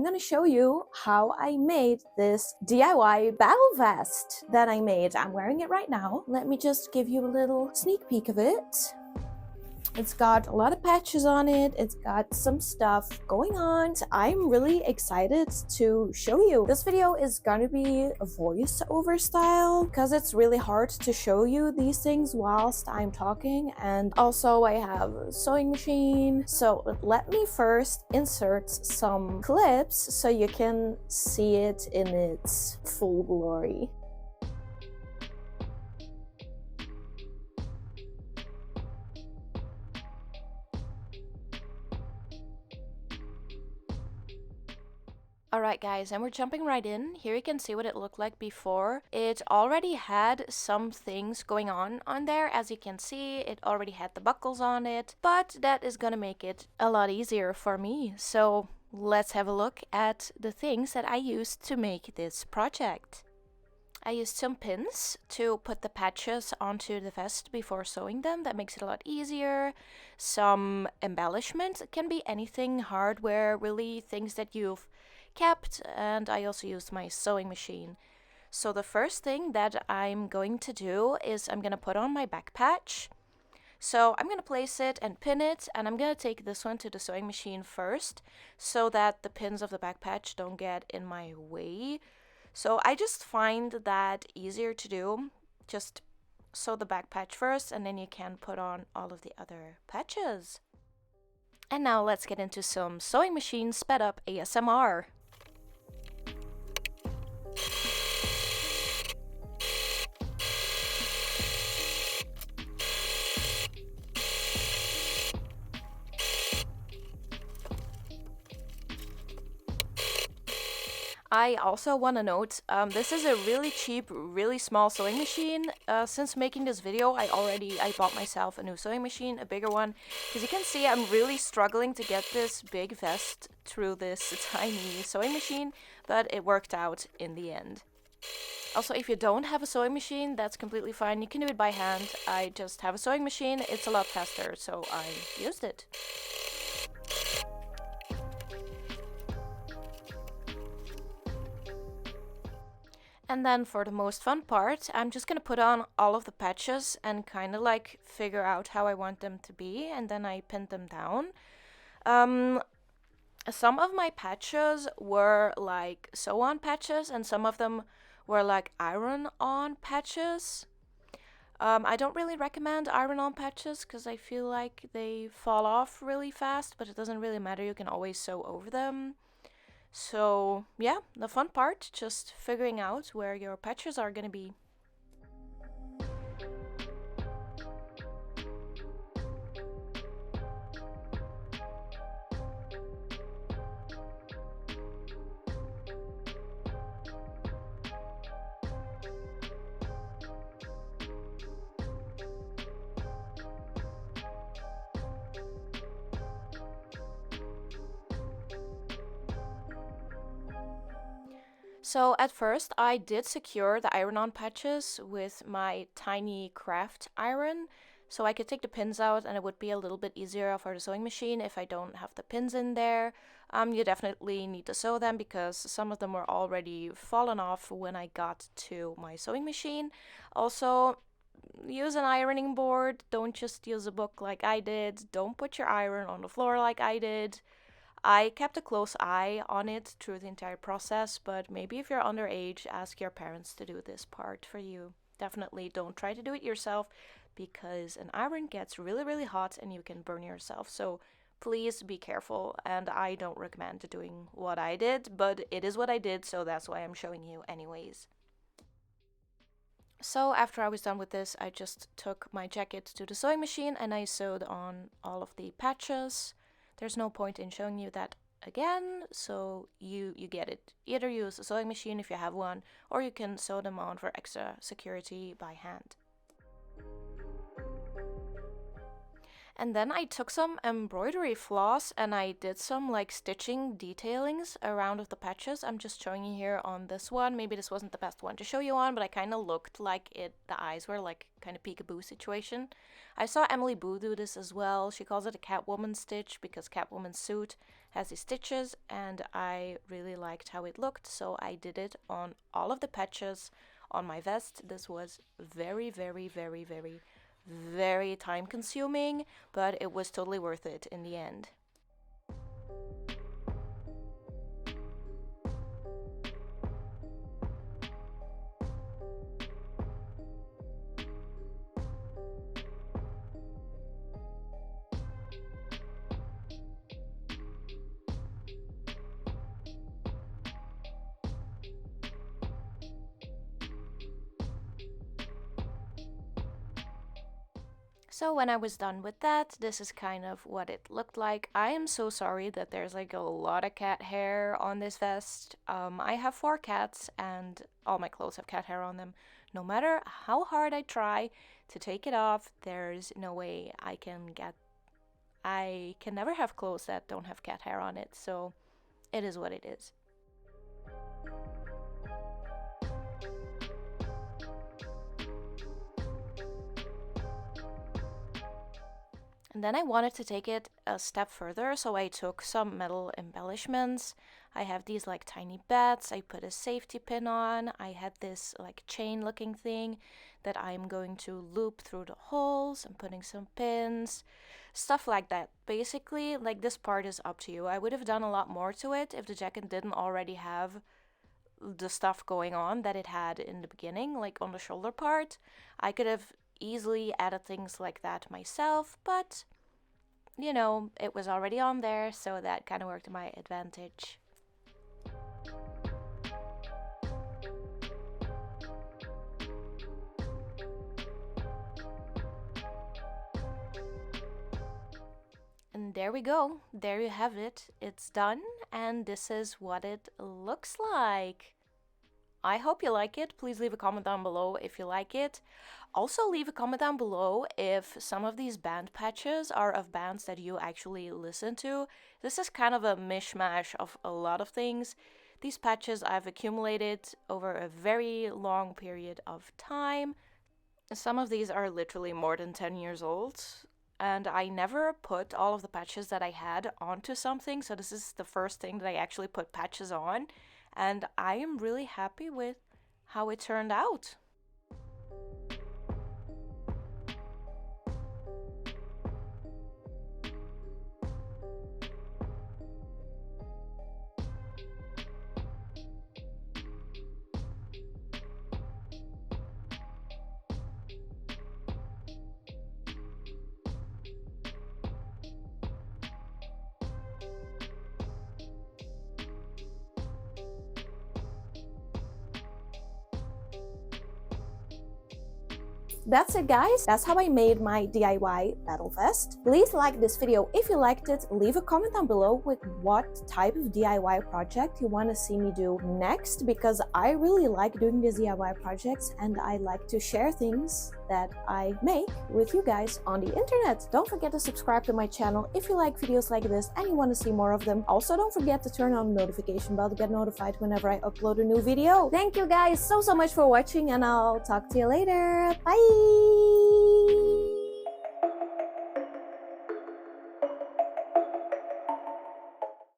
I'm gonna show you how I made this DIY battle vest that I made. I'm wearing it right now. Let me just give you a little sneak peek of it. It's got a lot of patches on it. It's got some stuff going on. I'm really excited to show you. This video is gonna be a voiceover style because it's really hard to show you these things whilst I'm talking. And also I have a sewing machine. So let me first insert some clips so you can see it in its full glory. Alright guys, and we're jumping right in. Here you can see what it looked like before. It already had some things going on there. As you can see, it already had the buckles on it, but that is gonna make it a lot easier for me. So let's have a look at the things that I used to make this project. I used some pins to put the patches onto the vest before sewing them. That makes it a lot easier. Some embellishment. It can be anything, hardware, really things that you've kept. And I also used my sewing machine. So the first thing that I'm going to do is I'm going to put on my back patch. So I'm going to place it and pin it, and I'm going to take this one to the sewing machine first so that the pins of the back patch don't get in my way. So I just find that easier to do. Just sew the back patch first, and then you can put on all of the other patches. And now let's get into some sewing machine sped up ASMR. I also want to note, this is a really cheap, really small sewing machine. Since making this video, I bought myself a new sewing machine, a bigger one. As you can see, I'm really struggling to get this big vest through this tiny sewing machine, but it worked out in the end. Also, if you don't have a sewing machine, that's completely fine. You can do it by hand. I just have a sewing machine. It's a lot faster, so I used it. And then for the most fun part, I'm just gonna put on all of the patches and kind of like figure out how I want them to be, and then I pinned them down. Some of my patches were like sew-on patches, and some of them were like iron-on patches. I don't really recommend iron-on patches because I feel like they fall off really fast, but it doesn't really matter, you can always sew over them. So yeah, the fun part, just figuring out where your patches are gonna be. So at first I did secure the iron-on patches with my tiny craft iron, so I could take the pins out and it would be a little bit easier for the sewing machine if I don't have the pins in there. You definitely need to sew them because some of them were already fallen off when I got to my sewing machine. Also, use an ironing board, don't just use a book like I did, don't put your iron on the floor like I did. I kept a close eye on it through the entire process, but maybe if you're underage, ask your parents to do this part for you. Definitely don't try to do it yourself because an iron gets really, really hot and you can burn yourself. So please be careful, and I don't recommend doing what I did, but it is what I did, so that's why I'm showing you anyways. So after I was done with this, I just took my jacket to the sewing machine and I sewed on all of the patches. There's no point in showing you that again, so you get it. Either use a sewing machine if you have one, or you can sew them on for extra security by hand. And then I took some embroidery floss and I did some like stitching detailings around of the patches. I'm just showing you here on this one. Maybe this wasn't the best one to show you on, but I kind of looked like the eyes were like kind of peekaboo situation. I saw Emily Boo do this as well. She calls it a Catwoman stitch because Catwoman's suit has these stitches, and I really liked how it looked, so I did it on all of the patches on my vest. This was very, very, very, very, very time consuming, but it was totally worth it in the end. So when I was done with that, this is kind of what it looked like. I am so sorry that there's like a lot of cat hair on this vest. I have 4 cats and all my clothes have cat hair on them. No matter how hard I try to take it off, there's no way I can never have clothes that don't have cat hair on it, so it is what it is. And then I wanted to take it a step further, so I took some metal embellishments. I have these like tiny bats, I put a safety pin on, I had this like chain looking thing that I'm going to loop through the holes. I'm putting some pins, stuff like that. Basically, like, this part is up to you. I would have done a lot more to it if the jacket didn't already have the stuff going on that it had in the beginning, like on the shoulder part. I could have easily added things like that myself, but you know, it was already on there, so that kind of worked to my advantage. And there we go. There you have it. It's done, and this is what it looks like. I hope you like it. Please leave a comment down below if you like it. Also, leave a comment down below if some of these band patches are of bands that you actually listen to. This is kind of a mishmash of a lot of things. These patches I've accumulated over a very long period of time. Some of these are literally more than 10 years old. And I never put all of the patches that I had onto something, so this is the first thing that I actually put patches on. And I am really happy with how it turned out. That's it, guys. That's how I made my DIY Battlevest. Please like this video if you liked it. Leave a comment down below with what type of DIY project you want to see me do next, because I really like doing these DIY projects and I like to share things that I make with you guys on the internet. Don't forget to subscribe to my channel if you like videos like this and you want to see more of them. Also, don't forget to turn on the notification bell to get notified whenever I upload a new video. Thank you guys so much for watching, and I'll talk to you later. Bye!